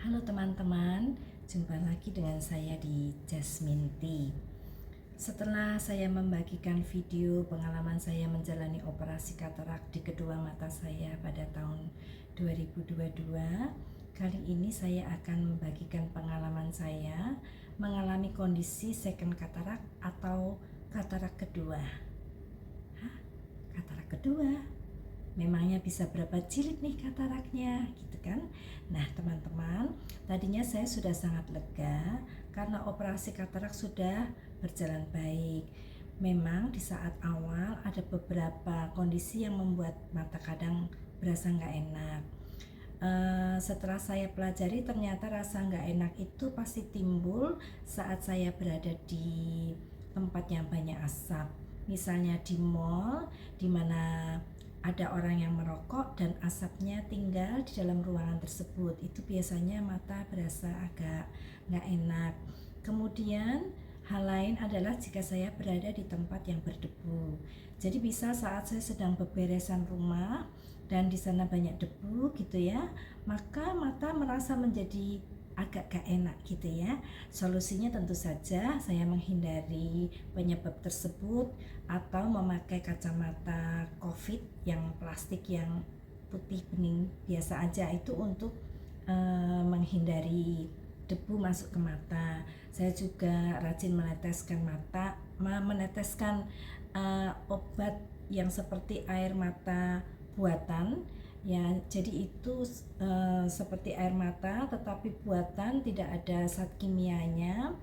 Halo teman-teman, jumpa lagi dengan saya di Jasmine Tea. Setelah saya membagikan video pengalaman saya menjalani operasi katarak di kedua mata saya pada tahun 2022, kali ini saya akan membagikan pengalaman saya mengalami kondisi second katarak atau katarak kedua. Katarak kedua? Memangnya bisa berapa jilid nih kataraknya, gitu kan? Nah teman-teman, tadinya saya sudah sangat lega karena operasi katarak sudah berjalan baik. Memang di saat awal ada beberapa kondisi yang membuat mata kadang berasa nggak enak. Setelah saya pelajari, ternyata rasa nggak enak itu pasti timbul saat saya berada di tempat yang banyak asap. Misalnya di mall, di mana ada orang yang merokok dan asapnya tinggal di dalam ruangan tersebut, itu biasanya mata berasa agak nggak enak. Kemudian hal lain adalah jika saya berada di tempat yang berdebu. Jadi bisa saat saya sedang beberesan rumah dan di sana banyak debu gitu ya, maka mata merasa menjadi agak gak enak gitu ya. Solusinya tentu saja saya menghindari penyebab tersebut atau memakai kacamata COVID yang plastik yang putih bening biasa aja, itu untuk menghindari debu masuk ke mata. Saya juga rajin meneteskan obat yang seperti air mata buatan ya, jadi itu seperti air mata tetapi buatan, tidak ada zat kimianya.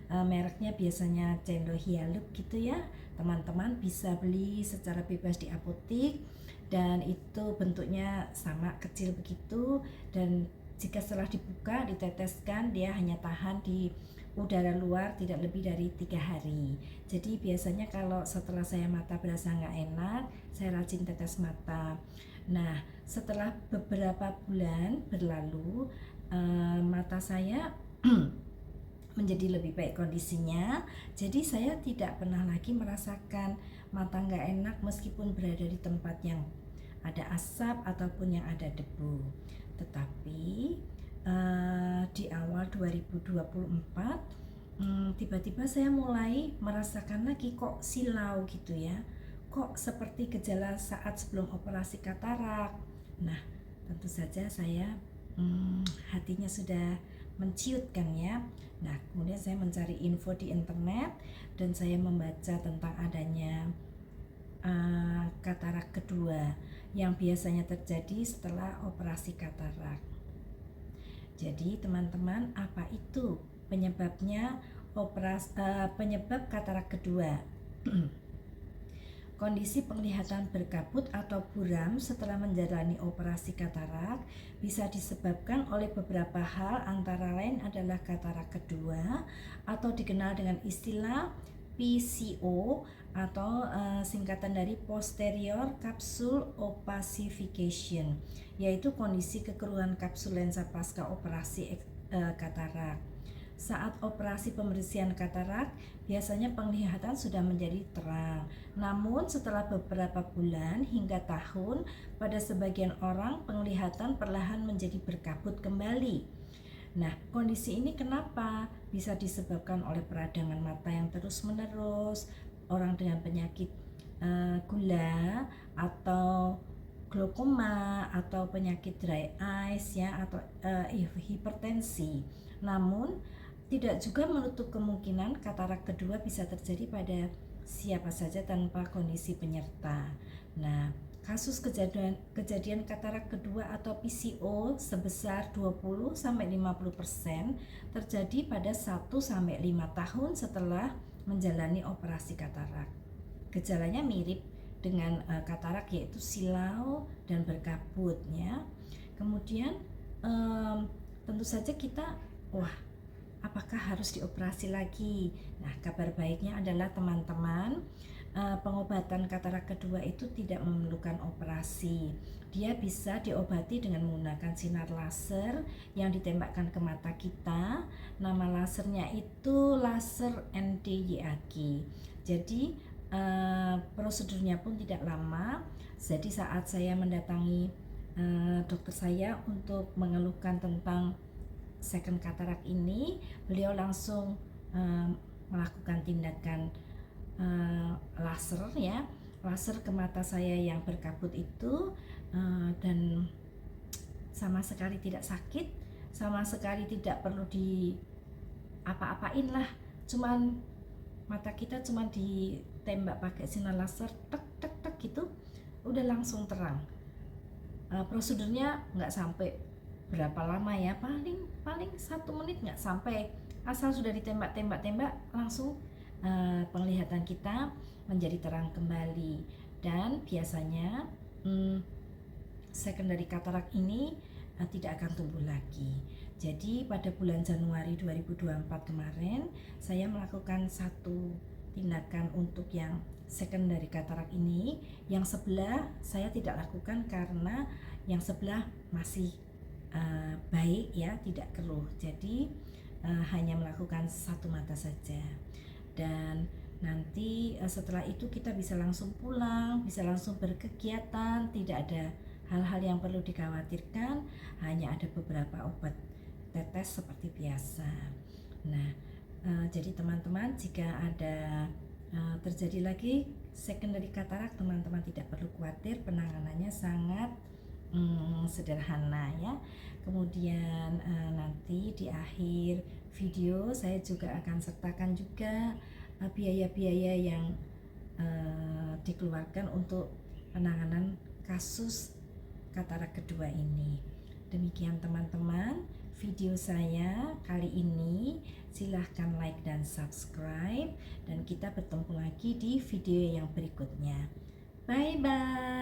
Mereknya biasanya Cendo Hyalub gitu ya. Teman-teman bisa beli secara bebas di apotik dan itu bentuknya sama kecil begitu, dan jika setelah dibuka diteteskan, dia hanya tahan di udara luar tidak lebih dari 3 hari. Jadi biasanya kalau setelah saya mata berasa nggak enak, saya rajin tetes mata. Nah setelah beberapa bulan berlalu, mata saya menjadi lebih baik kondisinya. Jadi saya tidak pernah lagi merasakan mata nggak enak meskipun berada di tempat yang ada asap ataupun yang ada debu. Tetapi di awal 2024 tiba-tiba saya mulai merasakan lagi kok silau gitu ya, kok seperti gejala saat sebelum operasi katarak. Nah tentu saja saya hatinya sudah menciutkan ya. Nah kemudian saya mencari info di internet dan saya membaca tentang adanya katarak kedua yang biasanya terjadi setelah operasi katarak. Jadi teman-teman, apa itu penyebabnya penyebab katarak kedua? Kondisi penglihatan berkabut atau buram setelah menjalani operasi katarak bisa disebabkan oleh beberapa hal, antara lain adalah katarak kedua atau dikenal dengan istilah PCO atau singkatan dari posterior capsule opacification, yaitu kondisi kekeruhan kapsul lensa pasca operasi katarak. Saat operasi pembersihan katarak, biasanya penglihatan sudah menjadi terang. Namun setelah beberapa bulan hingga tahun, pada sebagian orang penglihatan perlahan menjadi berkabut kembali. Nah, kondisi ini kenapa? Bisa disebabkan oleh peradangan mata yang terus-menerus, orang dengan penyakit gula atau glaukoma atau penyakit dry eyes ya, atau hipertensi. Namun tidak juga menutup kemungkinan katarak kedua bisa terjadi pada siapa saja tanpa kondisi penyerta. Nah, kasus kejadian katarak kedua atau PCO sebesar 20-50% terjadi pada 1-5 tahun setelah menjalani operasi katarak. Gejalanya mirip dengan katarak, yaitu silau dan berkabut ya. Kemudian tentu saja kita, apakah harus dioperasi lagi? Nah, kabar baiknya adalah teman-teman, pengobatan katarak kedua itu tidak memerlukan operasi. Dia bisa diobati dengan menggunakan sinar laser yang ditembakkan ke mata kita. Nama lasernya itu laser ND-YAG. Jadi prosedurnya pun tidak lama. Jadi saat saya mendatangi dokter saya untuk mengeluhkan tentang second katarak ini beliau langsung melakukan tindakan laser ya, laser ke mata saya yang berkabut itu, dan sama sekali tidak sakit, sama sekali tidak perlu di apa-apain lah, cuman mata kita cuman ditembak pakai sinar laser tek tek tek gitu udah langsung terang. Prosedurnya nggak sampai berapa lama ya, paling 1 menit nggak sampai, asal sudah ditembak langsung penglihatan kita menjadi terang kembali. Dan biasanya secondary katarak ini tidak akan tumbuh lagi. Jadi pada bulan Januari 2024 kemarin saya melakukan satu tindakan untuk yang secondary katarak ini. Yang sebelah saya tidak lakukan karena yang sebelah masih baik ya, tidak keruh. Jadi hanya melakukan satu mata saja. Dan nanti setelah itu kita bisa langsung pulang, bisa langsung berkegiatan, tidak ada hal-hal yang perlu dikhawatirkan, hanya ada beberapa obat tetes seperti biasa. Nah, jadi teman-teman, jika ada terjadi lagi secondary katarak, teman-teman tidak perlu khawatir, penanganannya sangat sederhana ya. Kemudian nanti di akhir video saya juga akan sertakan juga biaya-biaya yang dikeluarkan untuk penanganan kasus katarak kedua ini. Demikian teman-teman video saya kali ini, silahkan like dan subscribe, dan kita bertemu lagi di video yang berikutnya. Bye bye.